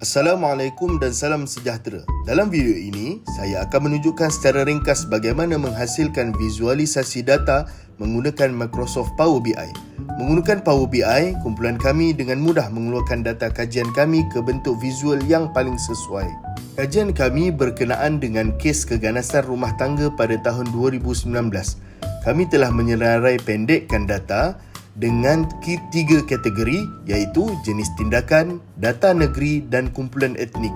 Assalamualaikum dan salam sejahtera. Dalam video ini, saya akan menunjukkan secara ringkas bagaimana menghasilkan visualisasi data menggunakan Microsoft Power BI. Menggunakan Power BI, kumpulan kami dengan mudah mengeluarkan data kajian kami ke bentuk visual yang paling sesuai. Kajian kami berkenaan dengan kes keganasan rumah tangga pada tahun 2019. Kami telah menyenarai pendekkan data dengan 3 kategori iaitu jenis tindakan, data negeri dan kumpulan etnik.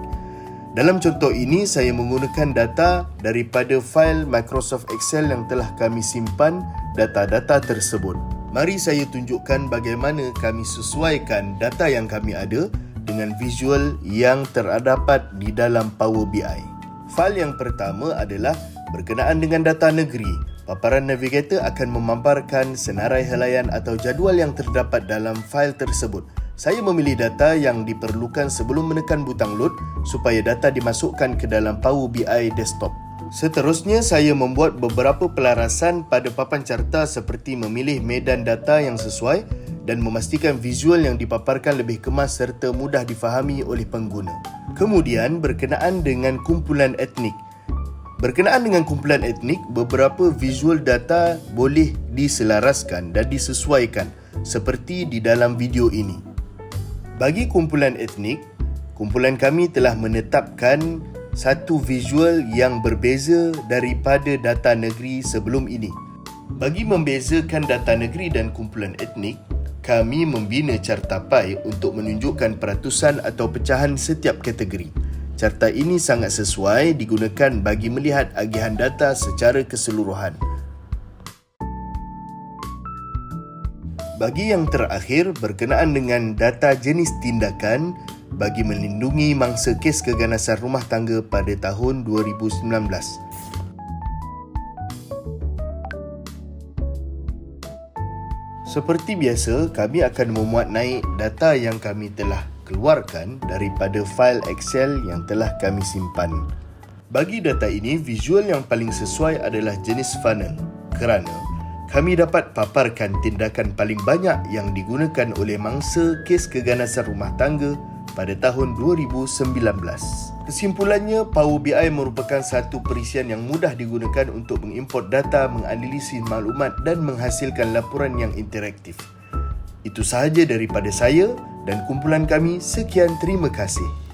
Dalam contoh ini, saya menggunakan data daripada fail Microsoft Excel yang telah kami simpan data-data tersebut. Mari saya tunjukkan bagaimana kami sesuaikan data yang kami ada dengan visual yang terdapat di dalam Power BI. Fail yang pertama adalah berkenaan dengan data negeri. Paparan navigator akan memamparkan senarai helaian atau jadual yang terdapat dalam fail tersebut. Saya memilih data yang diperlukan sebelum menekan butang load supaya data dimasukkan ke dalam Power BI desktop. Seterusnya, saya membuat beberapa pelarasan pada papan carta seperti memilih medan data yang sesuai dan memastikan visual yang dipaparkan lebih kemas serta mudah difahami oleh pengguna. Kemudian, berkenaan dengan kumpulan etnik. Berkenaan dengan kumpulan etnik, beberapa visual data boleh diselaraskan dan disesuaikan seperti di dalam video ini. Bagi kumpulan etnik, kumpulan kami telah menetapkan satu visual yang berbeza daripada data negeri sebelum ini. Bagi membezakan data negeri dan kumpulan etnik, kami membina carta pie untuk menunjukkan peratusan atau pecahan setiap kategori. Carta ini sangat sesuai digunakan bagi melihat agihan data secara keseluruhan. Bagi yang terakhir, berkenaan dengan data jenis tindakan bagi melindungi mangsa kes keganasan rumah tangga pada tahun 2019. Seperti biasa, kami akan memuat naik data yang kami telah keluarkan daripada fail Excel yang telah kami simpan. Bagi data ini, visual yang paling sesuai adalah jenis funnel kerana kami dapat paparkan tindakan paling banyak yang digunakan oleh mangsa kes keganasan rumah tangga pada tahun 2019. Kesimpulannya, Power BI merupakan satu perisian yang mudah digunakan untuk mengimport data, menganalisis maklumat dan menghasilkan laporan yang interaktif. Itu sahaja daripada saya dan kumpulan kami. Sekian, terima kasih.